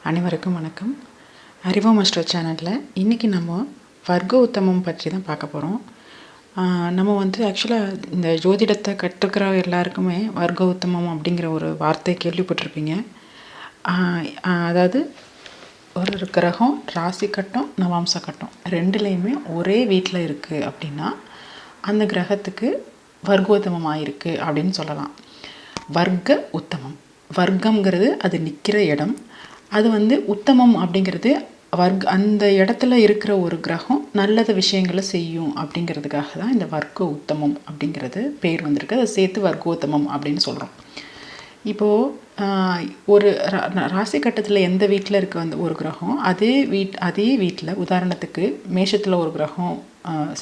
அனைவருக்கும் வணக்கம். அறிவோம் மாஸ்டர் சேனலில் இன்றைக்கி நம்ம வர்க்க உத்தமம் பற்றி தான் பார்க்க போகிறோம். நம்ம ஆக்சுவலாக இந்த ஜோதிடத்தை கற்றுக்கிற எல்லாருக்குமே வர்க்க உத்தமம் அப்படிங்கிற ஒரு வார்த்தை கேள்விப்பட்டிருப்பீங்க. அதாவது ஒரு கிரகம் ராசி கட்டம் நவாம்ச கட்டம் ரெண்டுலேயுமே ஒரே வீட்டில் இருக்குது அப்படின்னா அந்த கிரகத்துக்கு வர்க்கோத்தமமாக இருக்குது அப்படின்னு சொல்லலாம். வர்க்க உத்தமம், வர்க்கங்கிறது அது நிற்கிற இடம். அது உத்தமம் அப்படிங்கிறது அந்த இடத்துல இருக்கிற ஒரு கிரகம் நல்லத விஷயங்களை செய்யும் அப்படிங்கிறதுக்காக தான் இந்த வர்க்க உத்தமம் அப்படிங்கிறது பேர் வந்திருக்கு. அதை சேர்த்து வர்க்கோத்தமம் அப்படின்னு சொல்கிறோம். இப்போது ஒரு ராசி கட்டத்தில் எந்த வீட்டில் இருக்க ஒரு கிரகம் அதே வீட்டில், உதாரணத்துக்கு மேஷத்தில் ஒரு கிரகம்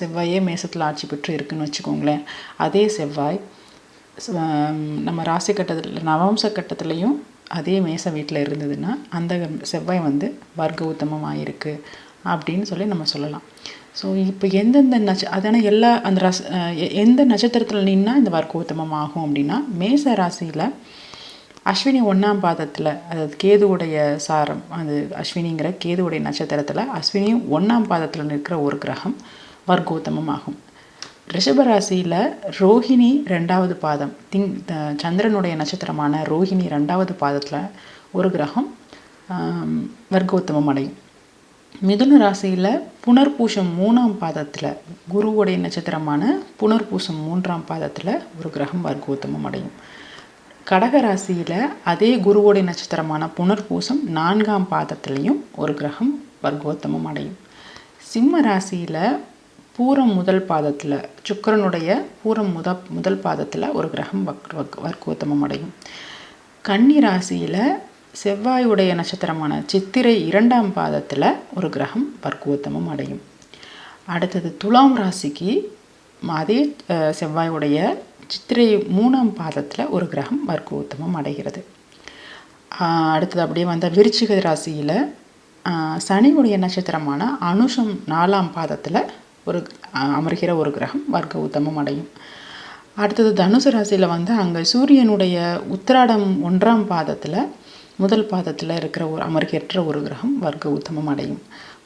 செவ்வாயே மேஷத்தில் ஆட்சி பெற்று இருக்குன்னு வச்சுக்கோங்களேன். அதே செவ்வாய் நம்ம ராசி கட்டத்தில் நவம்ச கட்டத்துலேயும் அதே மேச வீட்டில் இருந்ததுன்னா அந்த செவ்வாய் வர்க்க உத்தமமாக இருக்குது அப்படின்னு சொல்லி நம்ம சொல்லலாம். ஸோ இப்போ எந்தெந்த அதனால் அந்த எந்த நட்சத்திரத்தில் நின்னா இந்த வர்க்க உத்தமம் ஆகும் அப்படின்னா, மேச ராசியில் அஸ்வினி 1ஆம் பாதத்தில், அதாவது கேதுவுடைய சாரம், அது அஸ்வினிங்கிற கேதுவுடைய நட்சத்திரத்தில் அஸ்வினி 1ஆம் பாதத்தில் நிற்கிற ஒரு கிரகம் வர்க்கோத்தமம் ஆகும். ரிஷபராசியில் ரோஹிணி 2வது பாதம், சந்திரனுடைய நட்சத்திரமான ரோஹிணி 2வது பாதத்தில் ஒரு கிரகம் வர்க்கோத்தமம் அடையும். மிதுன ராசியில் புனர்பூசம் 3ஆம் பாதத்தில், குருவுடைய நட்சத்திரமான புனர்பூசம் 3ஆம் பாதத்தில் ஒரு கிரகம் வர்க்கோத்தமம் அடையும். கடக ராசியில் அதே குருவுடைய நட்சத்திரமான புனர்பூசம் 4ஆம் பாதத்துலேயும் ஒரு கிரகம் வர்க்கோத்தமம் அடையும். சிம்ம ராசியில் பூரம் 1 பாதத்தில், சுக்கிரனுடைய பூரம் முதல் பாதத்தில் ஒரு கிரகம் வர்க்கோத்தமம் அடையும். கன்னி ராசியில் செவ்வாயுடைய நட்சத்திரமான சித்திரை 2ஆம் பாதத்தில் ஒரு கிரகம் வர்க்கோத்தமம் அடையும். அடுத்தது துலாம் ராசிக்கு அதே செவ்வாயுடைய சித்திரை 3ஆம் பாதத்தில் ஒரு கிரகம் வர்க்கோத்தமம் அடைகிறது. அடுத்தது அப்படியே விருச்சிக ராசியில் சனியுடைய நட்சத்திரமான அனுஷம் 4ஆம் பாதத்தில் அமர்கிற ஒரு கிரகம் வர்க்க உத்தமம் அடையும். அடுத்தது தனுசு ராசியில் அங்கே சூரியனுடைய உத்திராடம் 1ஆம் பாதத்தில் முதல் பாதத்தில் இருக்கிற அமர்கிற ஒரு கிரகம் வர்க்க உத்தமம் அடையும்.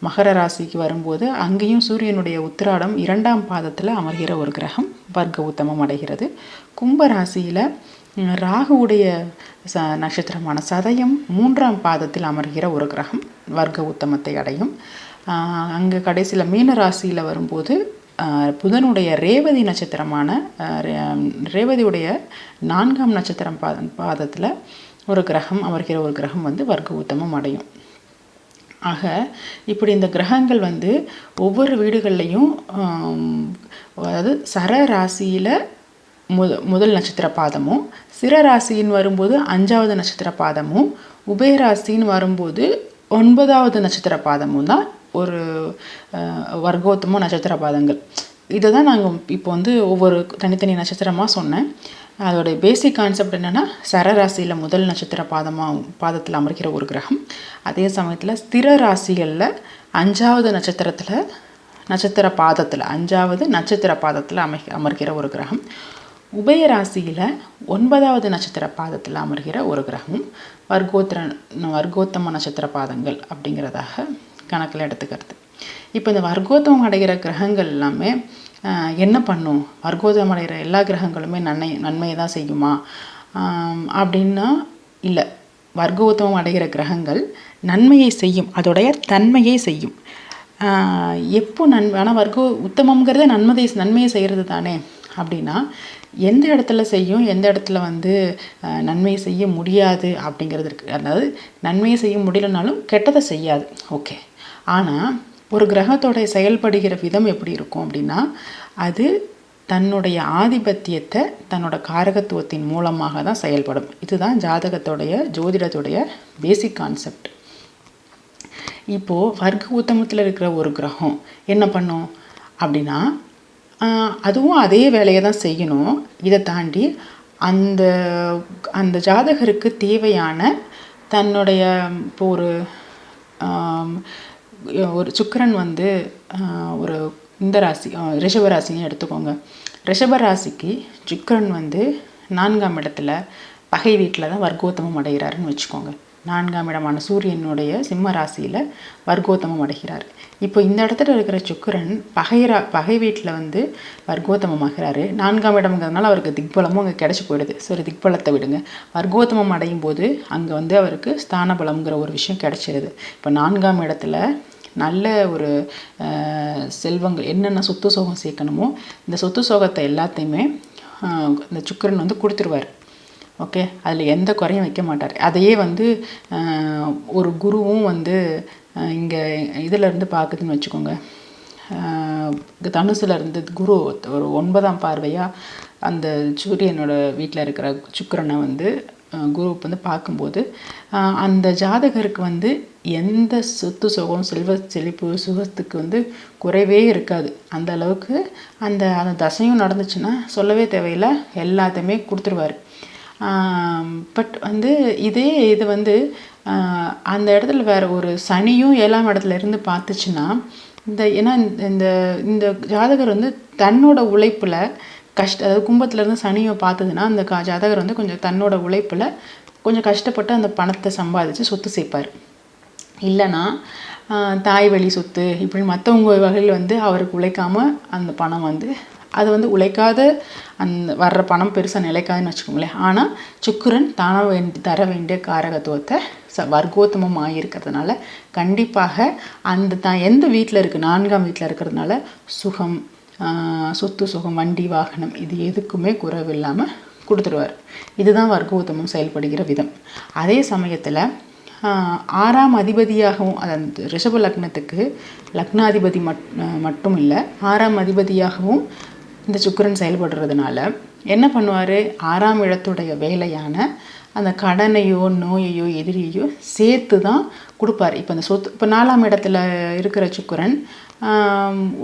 மகர ராசிக்கு வரும்போது அங்கேயும் சூரியனுடைய உத்திராடம் 2ஆம் பாதத்தில் அமர்கிற ஒரு கிரகம் வர்க்க உத்தமம் அடைகிறது. கும்ப ராசியில் ராகுவுடைய நட்சத்திரமான சதயம் 3ஆம் பாதத்தில் அமர்கிற ஒரு கிரகம் வர்க்க உத்தமத்தை அடையும். அங்கே கடைசியில் மீன ராசியில் வரும்போது புதனுடைய ரேவதி நட்சத்திரமான ரேவதியுடைய 4ஆம் நட்சத்திரம் பாதத்தில் ஒரு கிரகம் அமர்கிற ஒரு கிரகம் வர்க்க உத்தமம் அடையும். ஆக இப்படி இந்த கிரகங்கள் ஒவ்வொரு வீடுகள்லையும், அதாவது சர ராசியில் முதல் நட்சத்திர பாதமும், சிர ராசின்னு வரும்போது 5வது நட்சத்திர பாதமும், உபயராசின்னு வரும்போது 9வது நட்சத்திர பாதமும் தான் ஒரு வர்க்கோத்தம நட்சத்திர பாதங்கள். இதை தான் நாங்கள் இப்போ ஒவ்வொரு தனித்தனி நட்சத்திரமாக சொன்னேன். அதோடைய பேசிக் கான்செப்ட் என்னென்னா, சரராசியில் முதல் நட்சத்திர பாதத்தில் அமர்கிற ஒரு கிரகம், அதே சமயத்தில் ஸ்திர ராசிகளில் 5வது நட்சத்திர பாதத்தில் 5வது நட்சத்திர பாதத்தில் அமர்கிற ஒரு கிரகம், உபயராசியில் 9வது நட்சத்திர பாதத்தில் அமர்கிற ஒரு கிரகம் வர்க்கோத்தம நட்சத்திர பாதங்கள் அப்படிங்கிறதாக கணக்கில் எடுத்துக்கிறது. இப்போ இந்த வர்க்கோத்தமம் அடைகிற கிரகங்கள் எல்லாமே என்ன பண்ணும்? வர்க்கோத்தமம் அடைகிற எல்லா கிரகங்களுமே நன்மையை தான் செய்யுமா அப்படின்னா இல்லை. வர்க்கோத்தமம் அடைகிற கிரகங்கள் நன்மையை செய்யும், அதோடைய தன்மையை செய்யும். எப்போ ஆனால் வர்க்க உத்தமங்கிறத நன்மையை செய்கிறது தானே. அப்படின்னா எந்த இடத்துல செய்யும், எந்த இடத்துல நன்மையை செய்ய முடியாது அப்படிங்கிறது இருக்குது. அதாவது நன்மையை செய்ய முடியலனாலும் கெட்டதை செய்யாது, ஓகே. ஆனால் ஒரு கிரகத்தோடைய செயல்படுகிற விதம் எப்படி இருக்கும் அப்படின்னா, அது தன்னுடைய ஆதிபத்தியத்தை தன்னோட காரகத்துவத்தின் மூலமாக தான் செயல்படும். இதுதான் ஜோதிடத்துடைய பேசிக் கான்செப்ட். இப்போது வர்க்க உத்தமத்தில் இருக்கிற ஒரு கிரகம் என்ன பண்ணும் அப்படின்னா, அதுவும் அதே வேலையை தான் செய்யணும். இதை தாண்டி அந்த ஜாதகருக்கு தேவையான தன்னுடைய இப்போ ஒரு சுக்கிரன் ஒரு இந்த ராசி ரிஷபராசின்னு எடுத்துக்கோங்க. ரிஷபராசிக்கு சுக்கிரன் 4ஆம் இடத்துல பகை வீட்டில் தான் வர்க்கோத்தமம் அடைகிறாருன்னு வச்சுக்கோங்க. 4ஆம் இடமான சூரியனுடைய சிம்ம ராசியில் வர்க்கோத்தமம் அடைகிறார். இப்போ இந்த இடத்துல இருக்கிற சுக்கிரன் பகை வீட்டில் வந்து வர்க்கோத்தமம் ஆகிறாரு. 4ஆம் இடம்ங்கிறதுனால அவருக்கு திக்பலமும் அங்கே கிடச்சி போயிடுது. சரி, திக்பலத்தை விடுங்க. வர்க்கோத்தமம் அடையும் போது அங்கே வந்து அவருக்கு ஸ்தான பலம்ங்கிற ஒரு விஷயம் கிடச்சிருது. இப்போ 4ஆம் இடத்துல நல்ல ஒரு செல்வங்கள் என்னென்ன சொத்து சோகம் சேர்க்கணுமோ இந்த சொத்து சோகத்தை எல்லாத்தையுமே இந்த சுக்கிரன் வந்து கொடுத்துருவார். ஓகே, அதில் எந்த குறையும் வைக்க மாட்டார். அதையே வந்து ஒரு குருவும் வந்து இங்கே இதிலேருந்து பார்க்குதுன்னு வச்சுக்கோங்க. தனுசுல இருந்து குரு ஒரு 9ஆம் பார்வையாக அந்த சூரியனோட வீட்டில் இருக்கிற சுக்கிரனை வந்து குரு வந்து பார்க்கும்போது அந்த ஜாதகருக்கு வந்து எந்த சொத்து சுகம் செல்வ செழிப்பு சுகத்துக்கு வந்து குறைவே இருக்காது. அந்த அளவுக்கு அந்த தசையும் நடந்துச்சுன்னா சொல்லவே தேவையில்லை, எல்லாத்தையுமே கொடுத்துருவார். பட் வந்து இது வந்து அந்த இடத்துல வேறு ஒரு சனியும் 7ஆம் இடத்துல இருந்து பார்த்துச்சுன்னா ஏன்னா இந்த இந்த ஜாதகர் வந்து தன்னோட உழைப்பில் அதாவது கும்பத்துலேருந்து சனியை பார்த்ததுன்னா அந்த ஜாதகர் வந்து கொஞ்சம் தன்னோட உழைப்பில் கொஞ்சம் கஷ்டப்பட்டு அந்த பணத்தை சம்பாதிச்சு சொத்து சேர்ப்பார். இல்லைன்னா தாய் வழி சொத்து இப்படி மற்றவங்க வகையில் வந்து அவருக்கு உழைக்காமல் அந்த பணம் வந்து அது வந்து உழைக்காத அந்த வர்ற பணம் பெருசாக நிலைக்காதுன்னு வச்சுக்கோங்களேன். ஆனால் சுக்கிரன் தானாக தர வேண்டிய காரகத்துவத்தை வர்க்கோத்தமம் ஆகியிருக்கிறதுனால கண்டிப்பாக அந்த எந்த வீட்டில் இருக்குது 4ஆம் வீட்டில் இருக்கிறதுனால சுகம், சொத்து சுகம், வண்டி வாகனம் இது எதுக்குமே குறைவில்லாமல் கொடுத்துருவார். இதுதான் வர்க்கோத்தமம் செயல்படுகிற விதம். அதே சமயத்தில் 6ஆம் அதிபதியாகவும் அந்த ரிஷப லக்னத்துக்கு லக்னாதிபதி மட்டும் இல்லை 6ஆம் அதிபதியாகவும் இந்த சுக்கிரன் செயல்படுறதுனால என்ன பண்ணுவார், 6ஆம் இடத்துடைய வேலையான அந்த கடனையோ நோயையோ எதிரியையோ சேர்த்து தான் கொடுப்பார். இப்போ அந்த சொத்து இப்போ 4ஆம் இடத்துல இருக்கிற சுக்கிரன்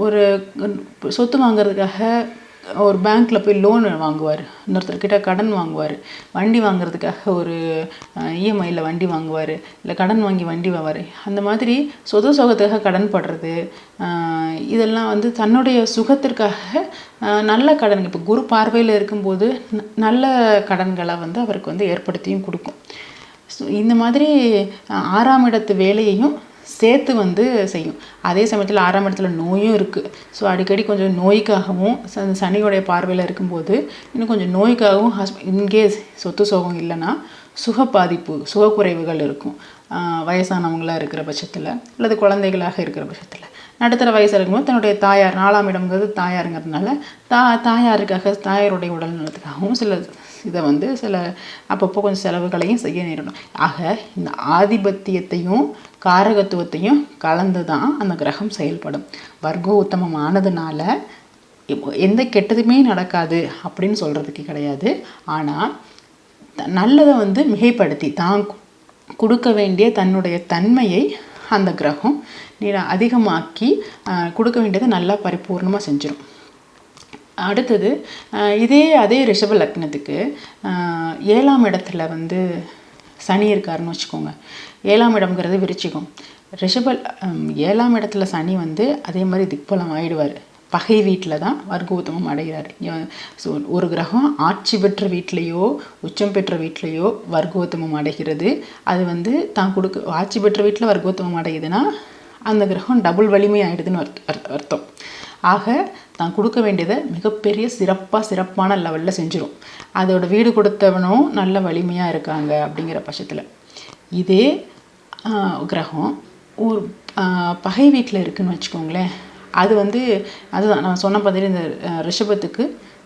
ஒரு சொத்து வாங்கிறதுக்காக ஒரு பேங்க்கில் போய் லோன் வாங்குவார், இன்னொருத்தர்கிட்ட கடன் வாங்குவார், வண்டி வாங்குறதுக்காக ஒரு இஎம்ஐயில் வண்டி வாங்குவார், இல்லை கடன் வாங்கி வண்டி வாங்குவார். அந்த மாதிரி சொத்து சுகத்துக்காக கடன் படுறது இதெல்லாம் வந்து தன்னுடைய சுகத்திற்காக நல்ல கடன் இப்போ குரு பார்வையில் இருக்கும்போது நல்ல கடன்களை வந்து அவருக்கு வந்து ஏற்படுத்தியும் கொடுக்கும். ஸோ இந்த மாதிரி 6ஆம் இடத்து வேலையையும் சேர்த்து வந்து செய்யும். அதே சமயத்தில் 6ஆம் இடத்துல நோயும் இருக்குது. ஸோ அடிக்கடி கொஞ்சம் நோய்க்காகவும் சனியோடைய பார்வையில் இருக்கும்போது இன்னும் கொஞ்சம் நோய்க்காகவும் இன்கேஸ் சொத்து சோகம் இல்லைன்னா சுக பாதிப்பு சுகக்குறைவுகள் இருக்கும். வயசானவங்களாக இருக்கிற பட்சத்தில் அல்லது குழந்தைகளாக இருக்கிற பட்சத்தில் நடுத்தர வயசு இருக்கும்போது தன்னுடைய தாயார் 4ஆம் இடம்ங்கிறது தாயாருங்கிறதுனால தாயாருக்காக தாயாருடைய உடல் நலத்துக்காகவும் இதை வந்து அப்பப்போ கொஞ்சம் செலவுகளையும் செய்ய நேரிடும். ஆக இந்த ஆதிபத்தியத்தையும் காரகத்துவத்தையும் கலந்து தான் அந்த கிரகம் செயல்படும். வர்க்கோத்தமம் ஆனதுனால எந்த கெட்டதுமே நடக்காது அப்படின்னு சொல்கிறதுக்கு கிடையாது. ஆனால் நல்லதை வந்து மிகைப்படுத்தி தான் கொடுக்க வேண்டிய தன்னுடைய தன்மையை அந்த கிரகம் அதிகமாக்கி கொடுக்க வேண்டியதை நல்லா பரிபூர்ணமாக செஞ்சிடும். அடுத்தது அதே ரிஷப லக்னத்துக்கு 7ஆம் இடத்துல வந்து சனி இருக்காருன்னு வச்சுக்கோங்க. 7ஆம் இடம்ங்கிறது விருச்சிகம். 7ஆம் இடத்துல சனி வந்து அதே மாதிரி திக்பலம் ஆகிடுவார். பகை வீட்டில் தான் வர்க்கோத்தமம் அடைகிறார். ஸோ ஒரு கிரகம் ஆட்சி பெற்ற வீட்லேயோ உச்சம் பெற்ற வீட்லேயோ வர்க்கோத்தமம் அடைகிறது. அது வந்து தான் ஆட்சி பெற்ற வீட்டில் வர்க்கோத்தமம் அடையுதுன்னா அந்த கிரகம் டபுள் வலிமை ஆகிடுதுன்னு அர்த்தம். ஆக தான் கொடுக்க வேண்டியதை மிகப்பெரிய சிறப்பான லெவலில் செஞ்சிடும். அதோட வீடு கொடுத்தவனும் நல்ல வலிமையாக இருக்காங்க அப்படிங்கிற பட்சத்தில் இதே கிரகம் ஒரு பகை வீட்டில் இருக்குதுன்னு வச்சுக்கோங்களேன். அது வந்து அதுதான் நான் சொன்ன மாதிரி இந்த ரிஷபத்துக்கு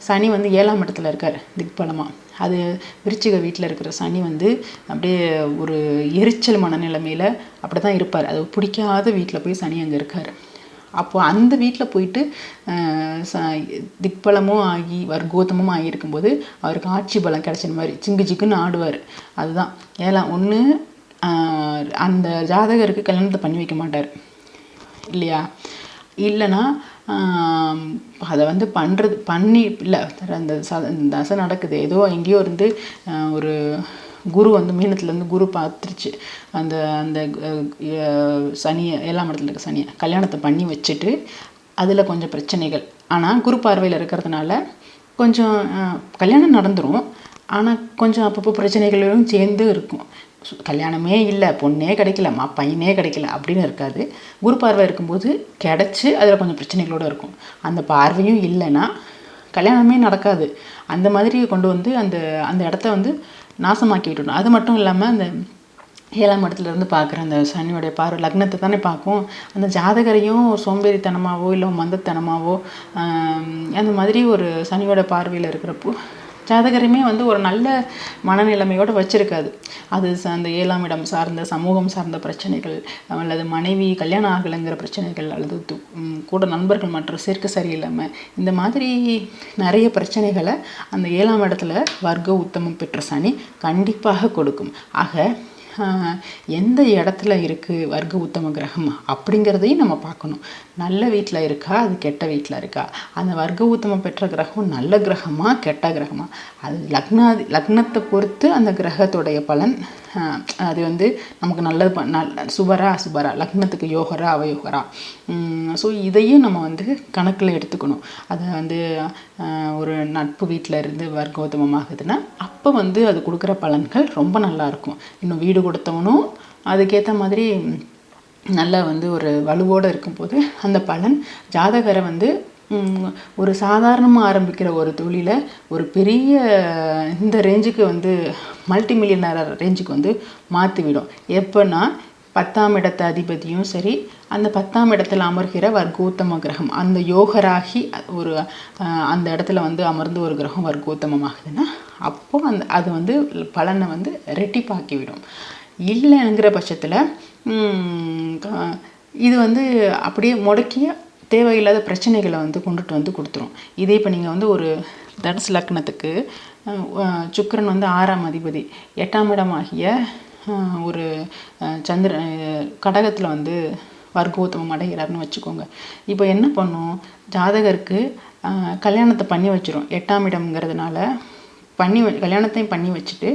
சனி வந்து 7ஆம் இடத்துல இருக்கார் திக்பலமாக. அது விருச்சிக வீட்டில் இருக்கிற சனி வந்து அப்படியே ஒரு எரிச்சல் மனநிலைமையில் அப்படி தான் இருப்பார். அது பிடிக்காத வீட்டில் போய் சனி அங்கே இருக்கார். அப்போது அந்த வீட்டில் போயிட்டு திக்பலமும் ஆகி வர்க்கோத்தமும் ஆகியிருக்கும்போது அவருக்கு ஆட்சி பலம் கிடைச்ச மாதிரி ஜிங்குன்னு ஆடுவார். அதுதான் ஒன்று அந்த ஜாதகருக்கு கல்யாணத்தை பண்ணி வைக்க மாட்டார் இல்லையா? இல்லைன்னா அதை வந்து இல்லை அந்த தசை நடக்குது ஏதோ எங்கேயோ இருந்து ஒரு குரு வந்து மீனத்துலேருந்து குரு பார்த்துருச்சு அந்த அந்த சனியை 7ஆம் இடத்துல இருக்க சனியை கல்யாணத்தை பண்ணி வச்சுட்டு அதில் கொஞ்சம் பிரச்சனைகள். ஆனால் குரு பார்வையில் இருக்கிறதுனால கொஞ்சம் கல்யாணம் நடந்துடும். ஆனால் கொஞ்சம் அப்பப்போ பிரச்சனைகளும் சேர்ந்து இருக்கும். கல்யாணமே இல்லை, பொண்ணே கிடைக்கல, பையனே கிடைக்கல அப்படின்னு இருக்காது. குரு பார்வை இருக்கும்போது கிடச்சி அதில் கொஞ்சம் பிரச்சனைகளோடு இருக்கும். அந்த பார்வையும் இல்லைன்னா கல்யாணமே நடக்காது. அந்த மாதிரி கொண்டு வந்து அந்த அந்த இடத்த வந்து நாசமாக்கி விட்டுடும். அது மட்டும் இல்லாமல் அந்த 7ஆம் இடத்துலேருந்து பார்க்குற அந்த சனியோடைய பார்வை லக்னத்தை தானே பார்க்கும். அந்த ஜாதகரையும் சோம்பேறித்தனமாகவோ இல்லை மந்தத்தனமாகவோ அந்த மாதிரி ஒரு சனியோட பார்வையில் இருக்கிறப்போ ஜாதகரையுமே வந்து ஒரு நல்ல மனநிலைமையோடு வச்சுருக்காது. அது அந்த 7ஆம் இடம் சார்ந்த சமூகம் சார்ந்த பிரச்சனைகள், அல்லது மனைவி கல்யாணம் ஆகலைங்கிற பிரச்சனைகள், அல்லது கூட நண்பர்கள் மற்ற சேர்க்க சரியில்லாமல், இந்த மாதிரி நிறைய பிரச்சனைகளை அந்த 7ஆம் இடத்துல வர்க்க உத்தமம் பெற்ற சனி கண்டிப்பாக கொடுக்கும். ஆக எந்த இடத்துல இருக்குது வர்க்க உத்தம கிரகம் அப்படிங்கிறதையும் நம்ம பார்க்கணும். நல்ல வீட்டில் இருக்கா, அது கெட்ட வீட்டில் இருக்கா, அந்த வர்க்க உத்தமம் பெற்ற கிரகம் நல்ல கிரகமா கெட்ட கிரகமா, அது லக்னத்தை பொறுத்து அந்த கிரகத்துடைய பலன் அது வந்து நமக்கு நல்லது சுபரா அசுபரா, லக்னத்துக்கு யோகரா அவயோகரா. ஸோ இதையும் நம்ம வந்து கணக்கில் எடுத்துக்கணும். அதை வந்து ஒரு நட்பு வீட்டில் இருந்து வர்க்கோத்தமமாகுதுன்னா அப்போ வந்து அது கொடுக்குற பலன்கள் ரொம்ப நல்லாயிருக்கும். இன்னும் வீடு கொடுத்தவனும் அதுக்கேற்ற மாதிரி நல்லா வந்து ஒரு வலுவோடு இருக்கும்போது அந்த பலன் ஜாதகரை வந்து ஒரு சாதாரணமாக ஆரம்பிக்கிற ஒரு தொழிலை ஒரு பெரிய இந்த ரேஞ்சுக்கு வந்து மல்டி மில்லியனர் ரேஞ்சுக்கு வந்து மாற்றிவிடும். எப்போன்னா 10ஆம் இடத்து அதிபதியும் சரி, அந்த 10ஆம் இடத்துல அமர்கிற வர்க்கோத்தம கிரகம் அந்த யோகராகி ஒரு அந்த இடத்துல வந்து அமர்ந்து ஒரு கிரகம் வர்க்கோத்தமமாகுதுன்னா அப்போது அது வந்து பலனை வந்து ரெட்டிப்பாக்கிவிடும். இல்லைங்கிற பட்சத்தில் இது வந்து அப்படியே முடக்கிய தேவையில்லாத பிரச்சனைகளை வந்து கொண்டுட்டு வந்து கொடுத்துரும். இதே இப்போ நீங்கள் வந்து ஒரு தனுசு லக்னத்துக்கு சுக்கிரன் வந்து 6ஆம் அதிபதி 8ஆம் இடமாகிய ஒரு கடகத்தில் வந்து வர்க்கோத்தமம் அடைகிறாருன்னு வச்சுக்கோங்க. இப்போ என்ன பண்ணும், ஜாதகருக்கு கல்யாணத்தை பண்ணி வச்சிரும். 8ஆம் இடம்ங்கிறதுனால கல்யாணத்தையும் பண்ணி வச்சுட்டு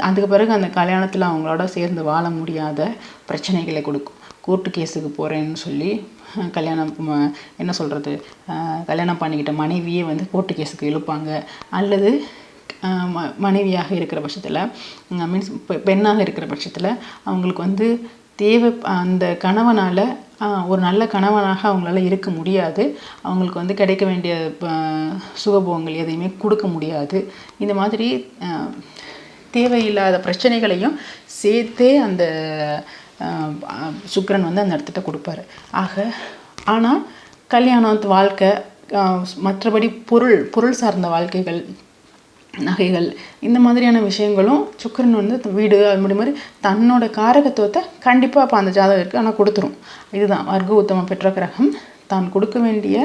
அதுக்கு பிறகு அந்த கல்யாணத்தில் அவங்களோட சேர்ந்து வாழ முடியாத பிரச்சனைகளை கொடுக்கும். கோர்ட்டு கேஸுக்கு போகிறேன்னு சொல்லி கல்யாணம் என்ன சொல்கிறது, கல்யாணம் பண்ணிக்கிட்ட மனைவியே வந்து கோர்ட்டு கேஸுக்கு இழுப்பாங்க. அல்லது மனைவியாக இருக்கிற பட்சத்தில் மீன்ஸ் பெண்ணாக இருக்கிற பட்சத்தில் அவங்களுக்கு வந்து அந்த கணவனால் ஒரு நல்ல கணவனாக அவங்களால இருக்க முடியாது. அவங்களுக்கு வந்து கிடைக்க வேண்டிய சுகபோகங்கள் எதையுமே கொடுக்க முடியாது. இந்த மாதிரி தேவையில்லாத பிரச்சனைகளையும் சேர்த்தே அந்த சுக்கிரன் வந்து அந்த இடத்துல கொடுப்பாரு. ஆனால் கல்யாணத்து வாழ்க்கை மற்றபடி பொருள் சார்ந்த வாழ்க்கைகள், நகைகள், இந்த மாதிரியான விஷயங்களும் சுக்கிரன் வந்து வீடு அது மாதிரி தன்னோட காரகத்துவத்தை கண்டிப்பாக அப்போ அந்த ஜாதகருக்கு ஆனால் கொடுத்துரும். இதுதான் வர்க்க உத்தமம் பெற்ற கிரகம் தான் கொடுக்க வேண்டிய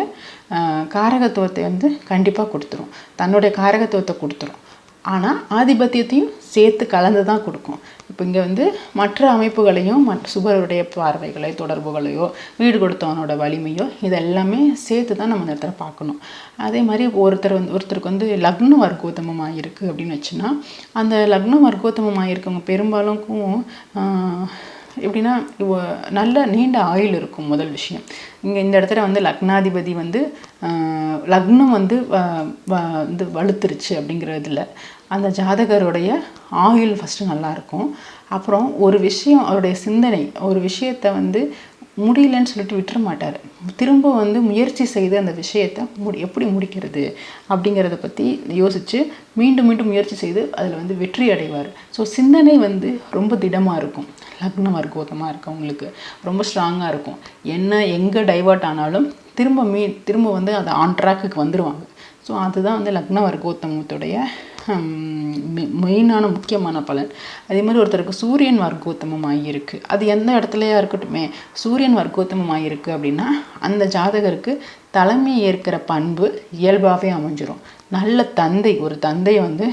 காரகத்துவத்தை வந்து கண்டிப்பாக கொடுத்துரும். தன்னுடைய காரகத்துவத்தை கொடுத்துரும். ஆனால் ஆதிபத்தியத்தையும் சேர்த்து கலந்து தான் கொடுக்கும். இப்போ இங்கே வந்து மற்ற அமைப்புகளையும் சுபருடைய பார்வைகளை தொடர்புகளையோ வீடு கொடுத்தவனோட வலிமையோ இதெல்லாமே சேர்த்து தான் நம்ம இந்த இடத்துல பார்க்கணும். அதே மாதிரி ஒருத்தருக்கு வந்து லக்னம் வர்க்கோத்தமமாக இருக்குது அப்படின்னு வச்சுன்னா அந்த லக்னம் வர்க்கோத்தமமாக இருக்கவங்க பெரும்பாலுக்கும் எப்படின்னா நல்ல நீண்ட ஆயுள் இருக்கும். முதல் விஷயம் இங்கே இந்த இடத்துல வந்து லக்னாதிபதி வந்து லக்னம் வந்து வலுத்துருச்சு அப்படிங்கிறதுல அந்த ஜாதகருடைய ஆயுள் ஃபஸ்ட்டு நல்லாயிருக்கும். அப்புறம் ஒரு விஷயம் அவருடைய சிந்தனை ஒரு விஷயத்தை வந்து முடியலன்னு சொல்லிட்டு விட்டுற மாட்டார். திரும்ப வந்து முயற்சி செய்து அந்த விஷயத்தை எப்படி முடிக்கிறது அப்படிங்கிறத பற்றி யோசித்து மீண்டும் மீண்டும் முயற்சி செய்து அதில் வந்து வெற்றி அடைவார். ஸோ சிந்தனை வந்து ரொம்ப திடமாக இருக்கும். லக்னம் வர்க்கோத்தமாக இருக்கவங்களுக்கு ரொம்ப ஸ்ட்ராங்காக இருக்கும். எங்கே டைவர்ட் ஆனாலும் திரும்ப வந்து அது ஆன் ட்ராக்குக்கு வந்துடுவாங்க. ஸோ அதுதான் வந்து லக்ன வர்க்கோத்தமத்துடைய மெயினான முக்கியமான பலன். அதே மாதிரி ஒருத்தருக்கு சூரியன் வர்க்கோத்தமமாக இருக்குது, அது எந்த இடத்துலையா இருக்கட்டுமே சூரியன் வர்க்கோத்தமமாக இருக்குது அப்படின்னா அந்த ஜாதகருக்கு தலைமை ஏற்கிற பண்பு இயல்பாகவே அமைஞ்சிரும். நல்ல தந்தை, ஒரு தந்தையை வந்து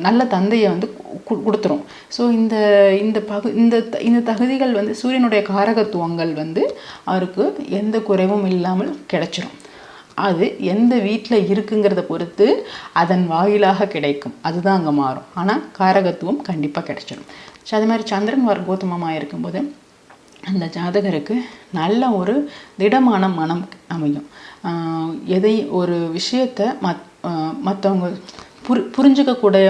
நல்ல தந்தையை வந்து கொடுத்துரும். ஸோ இந்த தகுதிகள் வந்து சூரியனுடைய காரகத்துவங்கள் வந்து அவருக்கு எந்த குறைவும் இல்லாமல் கிடைச்சிரும். அது எந்த வீட்டில் இருக்குங்கிறத பொறுத்து அதன் வாயிலாக கிடைக்கும், அதுதான் அங்கே மாறும். ஆனால் காரகத்துவம் கண்டிப்பாக கிடைச்சிடும். ஸோ அதே மாதிரி சந்திரன் வர்க்கோத்தமமாக இருக்கும்போது அந்த ஜாதகருக்கு நல்ல ஒரு திடமான மனம் அமையும். ஒரு விஷயத்தை மற்றவங்க புரிஞ்சுக்கக்கூடிய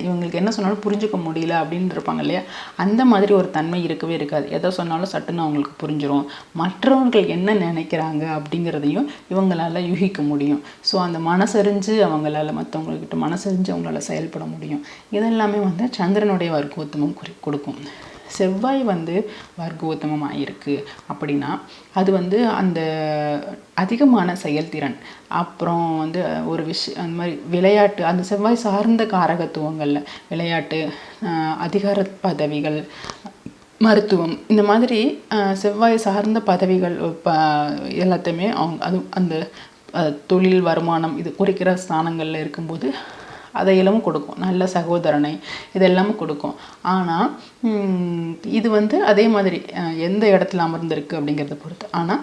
இவங்களுக்கு என்ன சொன்னாலும் புரிஞ்சுக்க முடியல அப்படின்னு இருப்பாங்க இல்லையா, அந்த மாதிரி ஒரு தன்மை இருக்கவே இருக்காது. எதை சொன்னாலும் சட்டுன்னு அவங்களுக்கு புரிஞ்சிடும். மற்றவர்கள் என்ன நினைக்கிறாங்க அப்படிங்கிறதையும் இவங்களால யூகிக்க முடியும். ஸோ அந்த மனசறிஞ்சு அவங்களால மற்றவங்கக்கிட்ட மனசறிஞ்சு அவங்களால செயல்பட முடியும். இதெல்லாமே வந்து சந்திரனுடைய வர்க்கோத்தமம் கொடுக்கும். செவ்வாய் வந்து வர்க்கோத்தமமாக இருக்குது அப்படின்னா அது வந்து அந்த அதிகமான செயல்திறன், அப்புறம் வந்து ஒரு அந்த மாதிரி விளையாட்டு, அந்த செவ்வாய் சார்ந்த காரகத்துவங்களில் விளையாட்டு, அதிகார பதவிகள், மருத்துவம், இந்த மாதிரி செவ்வாய் சார்ந்த பதவிகள் எல்லாத்தையுமே அந்த தொழில் வருமானம் இது குறிக்கிற ஸ்தானங்களில் இருக்கும்போது அதையெல்லாம் கொடுக்கும். நல்ல சகோதரனை இதெல்லாமே கொடுக்கும். ஆனால் இது வந்து அதே மாதிரி எந்த இடத்துல அமர்ந்திருக்கு அப்படிங்கிறத பொறுத்து. ஆனால்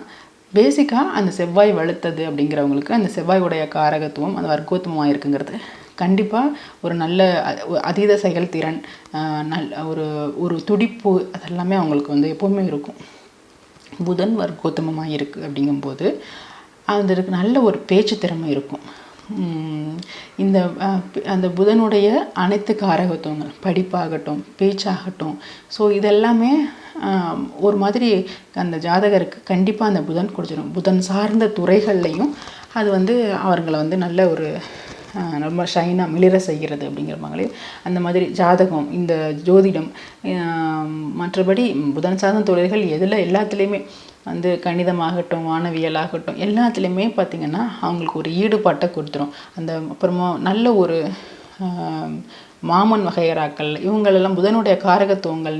பேசிக்காக அந்த செவ்வாய் வலுத்தது அப்படிங்கிறவங்களுக்கு அந்த செவ்வாயுடைய காரகத்துவம் அந்த வர்க்கோத்தமமாக இருக்குங்கிறது கண்டிப்பாக ஒரு நல்ல அதீத செயல்திறன், ஒரு துடிப்பு, அதெல்லாமே அவங்களுக்கு வந்து எப்போவுமே இருக்கும். புதன் வர்க்கோத்தமமாக இருக்குது அப்படிங்கும்போது அதற்கு நல்ல ஒரு பேச்சு திறமை இருக்கும். அந்த புதனுடைய அனைத்து காரகத்துவங்கள், படிப்பாகட்டும், பேச்சாகட்டும், ஸோ இதெல்லாமே ஒரு மாதிரி அந்த ஜாதகருக்கு கண்டிப்பாக அந்த புதன் கொடுத்துடும். புதன் சார்ந்த துறைகள்லையும் அது வந்து அவர்களை வந்து நல்ல ஒரு ரொம்ப ஷைனாக மிளிர செய்கிறது அப்படிங்கிறப்பாங்களே, அந்த மாதிரி ஜாதகம், இந்த ஜோதிடம், மற்றபடி புதன் சார்ந்த தொழில்கள் எல்லாத்துலேயுமே வந்து கணிதமாகட்டும், வானவியலாகட்டும், எல்லாத்துலேயுமே பார்த்திங்கன்னா அவங்களுக்கு ஒரு ஈடுபாட்டை கொடுத்துரும். அப்புறமா நல்ல ஒரு மாமன் வகையராக்கள் இவங்களெல்லாம் புதனுடைய காரகத்துவங்கள்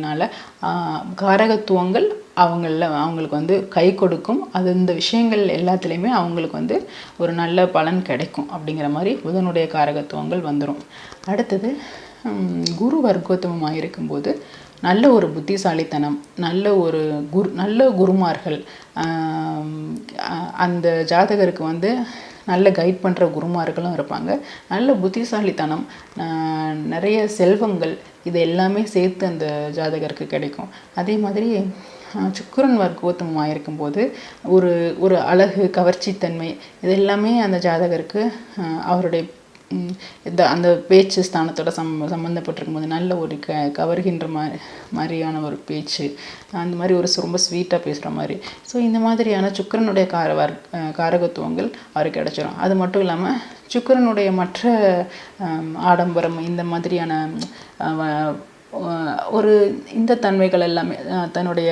அவங்களுக்கு வந்து கை கொடுக்கும். அது இந்த விஷயங்கள் எல்லாத்துலேயுமே அவங்களுக்கு வந்து ஒரு நல்ல பலன் கிடைக்கும் அப்படிங்கிற மாதிரி புதனுடைய காரகத்துவங்கள் வந்துடும். அடுத்தது குரு வர்க்கோத்தமமாக இருக்கும்போது நல்ல ஒரு புத்திசாலித்தனம், நல்ல குருமார்கள், அந்த ஜாதகருக்கு வந்து நல்ல கைட் பண்ணுற குருமார்களும் இருப்பாங்க. நல்ல புத்திசாலித்தனம், நிறைய செல்வங்கள், இது எல்லாமே சேர்த்து அந்த ஜாதகருக்கு கிடைக்கும். அதே மாதிரி சுக்கிரன் வர்க்கோத்தமமாக இருக்கும்போது ஒரு அழகு, கவர்ச்சித்தன்மை, இது எல்லாமே அந்த ஜாதகருக்கு அவருடைய அந்த பேச்சு ஸ்தானத்தோட சம்மந்தப்பட்டிருக்கும் போது நல்ல ஒரு கவர்கின்ற மாதிரியான ஒரு பேச்சு, அந்த மாதிரி ரொம்ப ஸ்வீட்டாக பேசுகிற மாதிரி. ஸோ இந்த மாதிரியான சுக்கிரனுடைய காரகத்துவங்கள் அவருக்கு கிடச்சிரும். அது மட்டும் இல்லாமல் சுக்கிரனுடைய மற்ற ஆடம்பரம், இந்த மாதிரியான இந்த தன்மைகள் எல்லாமே தன்னுடைய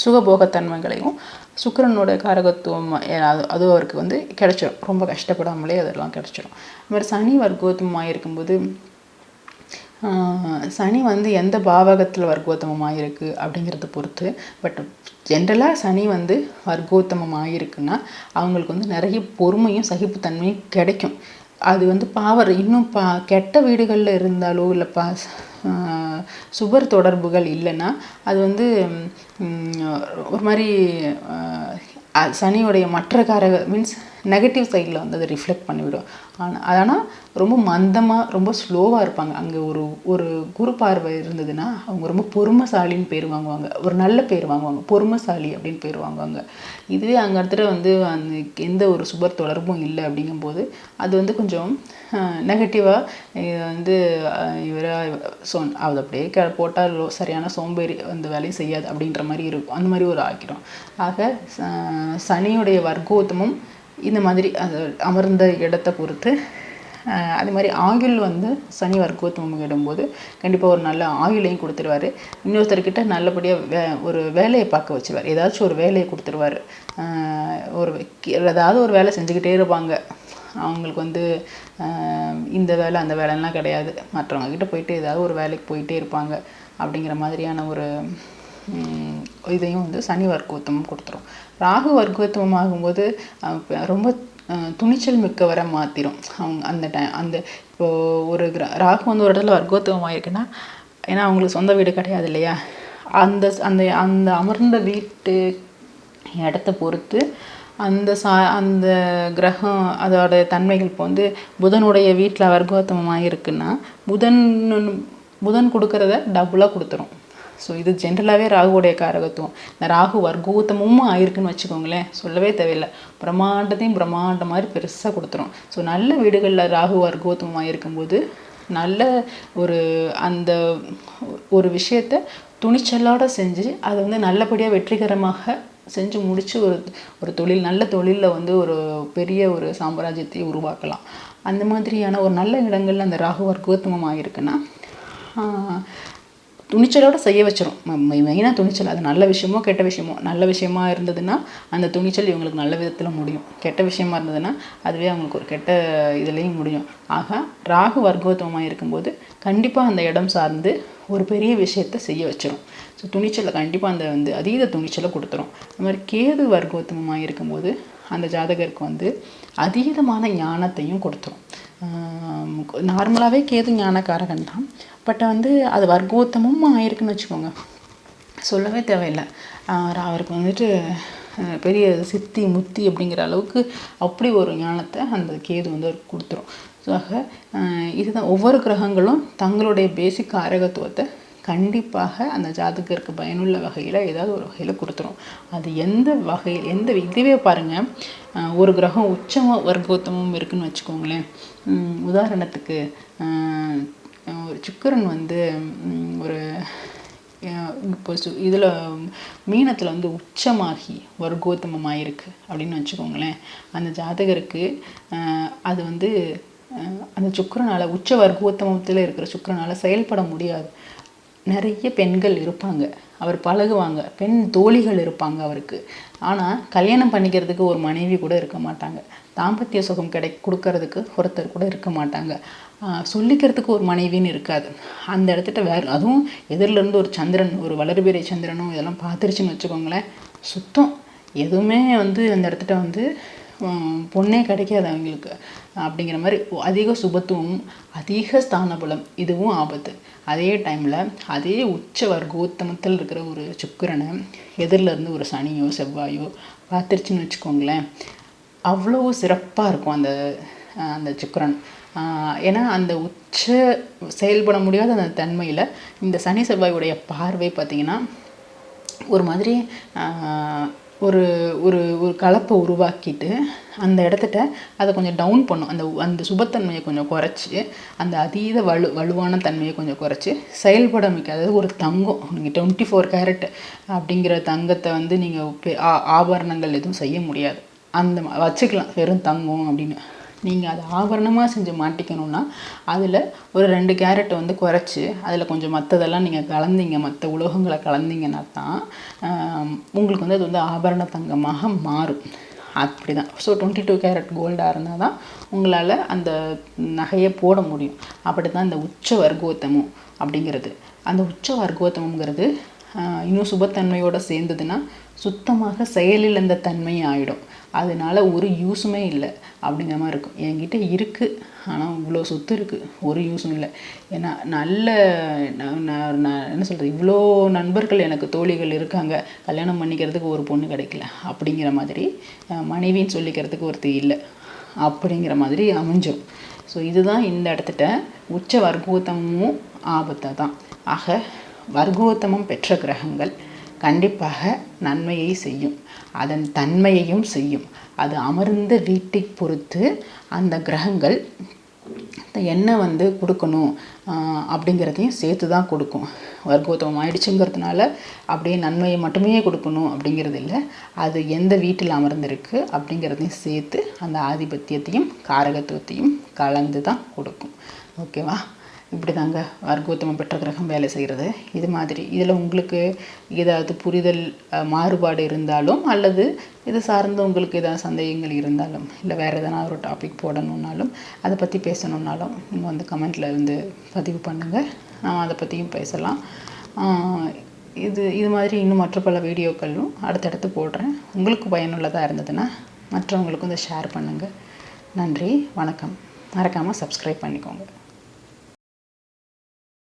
சுகபோகத்தன்மைகளையும் சுக்கிரனோட காரகத்துவம் அது அவருக்கு வந்து கிடைச்சிடும். ரொம்ப கஷ்டப்படாமலே அதெல்லாம் கிடைச்சிடும். அது மாதிரி சனி வர்க்கோத்தமமாக இருக்கும்போது சனி வந்து எந்த பாவகத்தில் வர்க்கோத்தமமாக இருக்குது அப்படிங்கிறத பொறுத்து. பட் ஜென்ரலாக சனி வந்து வர்க்கோத்தமமாக இருக்குன்னா அவங்களுக்கு வந்து நிறைய பொறுமையும் சகிப்புத்தன்மையும் கிடைக்கும். அது வந்து இன்னும் கெட்ட வீடுகளில் இருந்தாலோ இல்லை சுபர் தொடர்புகள் இல்லைன்னா அது வந்து ஒரு மாதிரி சனியோடைய மற்ற மீன்ஸ் நெகட்டிவ் சைடில் வந்து அதை ரிஃப்ளெக்ட் பண்ணிவிடும். ஆனால் ரொம்ப மந்தமாக, ரொம்ப ஸ்லோவாக இருப்பாங்க. அங்கே ஒரு குரு பார்வை இருந்ததுன்னா அவங்க ரொம்ப பொறுமைசாலின்னு பேர் வாங்குவாங்க. ஒரு நல்ல பேர் வாங்குவாங்க, பொறுமைசாலி அப்படின்னு பேர் வாங்குவாங்க. இதுவே அங்கே இடத்துல வந்து அந்த எந்த ஒரு சுபர் தொடர்பும் இல்லை அப்படிங்கும்போது அது வந்து கொஞ்சம் நெகட்டிவாக வந்து அது அப்படியே போட்டால் சரியான சோம்பேறி, அந்த வேலையை செய்யாது அப்படின்ற மாதிரி இருக்கும். அந்த மாதிரி ஒரு ஆக்கிடும். ஆக சனியுடைய வர்க்கோத்தமும் இந்த மாதிரி அது அமர்ந்த இடத்தை பொறுத்து. அது மாதிரி ஆயுள் வந்து சனி வர்க்கோத்தமம் இடும்போது கண்டிப்பாக ஒரு நல்ல ஆயுளையும் கொடுத்துருவார். இன்னொருத்தர்கிட்ட நல்லபடியாக ஒரு வேலையை பார்க்க வச்சுருவார். ஏதாச்சும் ஒரு வேலையை கொடுத்துருவார். ஏதாவது ஒரு வேலை செஞ்சுக்கிட்டே இருப்பாங்க. அவங்களுக்கு வந்து இந்த வேலை அந்த வேலைலாம் கிடையாது, மற்றவங்கக்கிட்ட போயிட்டு ஏதாவது ஒரு வேலைக்கு போயிட்டே இருப்பாங்க அப்படிங்கிற மாதிரியான ஒரு இதையும் வந்து சனி வர்க்கோத்தமம் கொடுத்துரும். ராகு வர்க்கோத்தமம் ஆகும்போது ரொம்ப துணிச்சல் மிக்கவரை மாற்றிடும். அவங்க இப்போது ஒரு ராகு வந்து ஒரு இடத்துல வர்க்கோத்தமம் ஆகிருக்குன்னா, ஏன்னா அவங்களுக்கு சொந்த வீடு கிடையாது இல்லையா, அந்த அந்த அமர்ந்த வீட்டு இடத்த பொறுத்து அந்த கிரகம் அதோட தன்மைகள். இப்போ வந்து புதனுடைய வீட்டில் வர்க்கோத்தமமாக இருக்குன்னா புதன் கொடுக்கறத டபுளாக கொடுத்துரும். ஸோ இது ஜென்ரலாகவே ராகுவோடைய காரகத்துவம். இந்த ராகு வர்க்கோத்தமும் ஆயிருக்குன்னு வச்சுக்கோங்களேன், சொல்லவே தேவையில்லை. பிரம்மாண்டம் மாதிரி பெருசாக கொடுத்துரும். ஸோ நல்ல வீடுகளில் ராகு வர்க்கோத்தமம் ஆகிருக்கும்போது நல்ல அந்த ஒரு விஷயத்தை துணிச்சலோடு செஞ்சு அதை வந்து நல்லபடியாக வெற்றிகரமாக செஞ்சு முடித்து ஒரு தொழில், நல்ல தொழிலில் ஒரு பெரிய ஒரு சாம்ராஜ்யத்தை உருவாக்கலாம். அந்த மாதிரியான ஒரு நல்ல இடங்களில் அந்த ராகு வர்க்கோத்தமம் ஆகிருக்குன்னா துணிச்சலோடு செய்ய வச்சிரும். மெயினாக துணிச்சல், அது நல்ல விஷயமோ கெட்ட விஷயமோ. நல்ல விஷயமா இருந்ததுன்னா அந்த துணிச்சல் இவங்களுக்கு நல்ல விதத்தில் முடியும். கெட்ட விஷயமா இருந்ததுன்னா அதுவே அவங்களுக்கு ஒரு கெட்ட இதுலேயும் முடியும். ஆக ராகு வர்க்கோத்தமமாக இருக்கும்போது கண்டிப்பாக அந்த இடம் சார்ந்து ஒரு பெரிய விஷயத்தை செய்ய வச்சிரும். ஸோ துணிச்சலை கண்டிப்பாக அந்த அதீத துணிச்சலை கொடுத்துரும். அது மாதிரி கேது வர்க்கோத்தமமாக இருக்கும்போது அந்த ஜாதகருக்கு அதீதமான ஞானத்தையும் கொடுத்துரும். நார்மலாகவே கேது ஞானக்காரகன் தான். பட் அது வர்க்கோத்தமும் ஆயிருக்குன்னு வச்சுக்கோங்க, சொல்லவே தேவையில்லை. அவருக்கு பெரிய சித்தி முத்தி அப்படிங்கிற அளவுக்கு அப்படி ஒரு ஞானத்தை அந்த கேது கொடுத்துரும். ஸோ ஆக இதுதான், ஒவ்வொரு கிரகங்களும் தங்களுடைய பேசிக் காரகத்துவத்தை கண்டிப்பாக அந்த ஜாதகருக்கு பயனுள்ள வகையில் ஏதாவது ஒரு வகையில் கொடுத்துரும். அது எந்த வகையில் இதுவே பாருங்கள், ஒரு கிரகம் உச்சமாக வர்க்கோத்தமும் இருக்குதுன்னு வச்சுக்கோங்களேன். உதாரணத்துக்கு ஒரு சுக்கிரன் ஒரு இப்போ இதில் மீனத்தில் உச்சமாகி வர்க்கோத்தமமாக இருக்குது அப்படின்னு வச்சுக்கோங்களேன். அந்த ஜாதகருக்கு அது அந்த சுக்கிரனால், உச்ச வர்க்கோத்தமத்தில் இருக்கிற சுக்கிரனால் செயல்பட முடியாது. நிறைய பெண்கள் இருப்பாங்க, அவர் பழகுவாங்க, பெண் தோழிகள் இருப்பாங்க அவருக்கு. ஆனால் கல்யாணம் பண்ணிக்கிறதுக்கு ஒரு மனைவி கூட இருக்க மாட்டாங்க. தாம்பத்திய சுகம் கொடுக்கறதுக்கு ஒருத்தர் கூட இருக்க மாட்டாங்க. சொல்லிக்கிறதுக்கு ஒரு மனைவின்னு இருக்காது. அந்த இடத்துல வேறு, அதுவும் எதிரிலேருந்து ஒரு சந்திரன், ஒரு வளர்பிறை சந்திரனும் இதெல்லாம் பார்த்துருச்சுன்னு வச்சுக்கோங்களேன், சுத்தம் எதுவுமே அந்த இடத்துல பொண்ணே கிடைக்காது அவங்களுக்கு. அப்படிங்கிற மாதிரி அதிக சுபத்துவம், அதிக ஸ்தான பலம், இதுவும் ஆபத்து. அதே டைமில் அதே உச்ச வர்க்கோத்தமத்தில் இருக்கிற ஒரு சுக்கிரனை எதிரிலேருந்து ஒரு சனியோ செவ்வாயோ பார்த்துருச்சுன்னு வச்சுக்கோங்களேன், அவ்வளோ சிறப்பாக இருக்கும் அந்த சுக்கிரன். ஏன்னா அந்த உச்ச செயல்பட முடியாத அந்த தன்மையில் இந்த சனி செவ்வாயுடைய பார்வை பார்த்திங்கன்னா ஒரு மாதிரி ஒரு ஒரு ஒரு கலப்பை உருவாக்கிட்டு அந்த இடத்துட்ட அதை கொஞ்சம் டவுன் பண்ணும். அந்த சுபத்தன்மையை கொஞ்சம் குறைச்சி, அந்த அதீத வலுவான தன்மையை கொஞ்சம் குறைச்சி செயல்பட வைக்க. அதாவது ஒரு தங்கம், நீங்கள் 24 கேரட் அப்படிங்கிற தங்கத்தை நீங்கள் ஆபரணங்கள் எதுவும் செய்ய முடியாது. வச்சுக்கலாம் வெறும் தங்கம் அப்படின்னு. நீங்கள் அதை ஆபரணமாக செஞ்சு மாட்டிக்கணுன்னா அதில் ஒரு 2 கேரட் குறைச்சி அதில் கொஞ்சம் மற்றதெல்லாம் நீங்கள் கலந்தீங்க, மற்ற உலோகங்களை கலந்தீங்கன்னா தான் உங்களுக்கு அது ஆபரண தங்கமாக மாறும். அப்படி தான். ஸோ 22 கேரட் கோல்டாக இருந்தால் தான் உங்களால் அந்த நகையை போட முடியும். அப்படி தான் இந்த உச்ச வர்க்கோத்தமம் அப்படிங்கிறது. அந்த உச்ச வர்க்கோத்தமங்கிறது இன்னும் சுபத்தன்மையோடு சேர்ந்ததுன்னா சுத்தமாக செயலில் அந்த தன்மை ஆகிடும். அதனால் ஒரு யூஸுமே இல்லை அப்படிங்கிற மாதிரி இருக்கும். என்கிட்ட இருக்குது, ஆனால் இவ்வளோ சொத்து இருக்குது, ஒரு யூஸும் இல்லை. ஏன்னா நல்ல நான் என்ன சொல்கிறது, இவ்வளோ நண்பர்கள் எனக்கு தோழிகள் இருக்காங்க, கல்யாணம் பண்ணிக்கிறதுக்கு ஒரு பொண்ணு கிடைக்கல அப்படிங்கிற மாதிரி, மனைவின்னு சொல்லிக்கிறதுக்கு ஒருத்தி இல்லை அப்படிங்கிற மாதிரி அமைஞ்சிடும். ஸோ இதுதான் இந்த இடத்துட்ட உச்ச வர்க்கோத்தமும் ஆபத்தை தான். ஆக வர்க்கோத்தமம் பெற்ற கிரகங்கள் கண்டிப்பாக நன்மையை செய்யும், அதன் தன்மையையும் செய்யும். அது அமர்ந்த வீட்டை பொறுத்து அந்த கிரகங்கள் என்ன கொடுக்கணும் அப்படிங்கிறதையும் சேர்த்து தான் கொடுக்கும். வர்க்கோத்தமம் ஆயிடுச்சுங்கிறதுனால அப்படியே நன்மையை மட்டுமே கொடுக்கணும் அப்படிங்கிறது இல்லை. அது எந்த வீட்டில் அமர்ந்திருக்கு அப்படிங்கிறதையும் சேர்த்து அந்த ஆதிபத்தியத்தையும் காரகத்துவத்தையும் கலந்து தான் கொடுக்கும். ஓகேவா? இப்படி தாங்க வர்க்கோத்தமம் பெற்ற கிரகம் வேலை செய்கிறது. இது மாதிரி இதில் உங்களுக்கு ஏதாவது புரிதல் மாறுபாடு இருந்தாலும், அல்லது இது சார்ந்து உங்களுக்கு ஏதாவது சந்தேகங்கள் இருந்தாலும், இல்லை வேறு எதனா ஒரு டாபிக் போடணுன்னாலும், அதை பற்றி பேசணுன்னாலும் நீங்கள் கமெண்ட்டில் பதிவு பண்ணுங்கள். நான் அதை பற்றியும் பேசலாம். இது மாதிரி இன்னும் மற்ற பல வீடியோக்களும் அடுத்தடுத்து போடுறேன். உங்களுக்கு பயனுள்ளதாக இருந்ததுன்னா மற்றவங்களுக்கும் இதை ஷேர் பண்ணுங்கள். நன்றி, வணக்கம். மறக்காமல் சப்ஸ்கிரைப் பண்ணிக்கோங்க.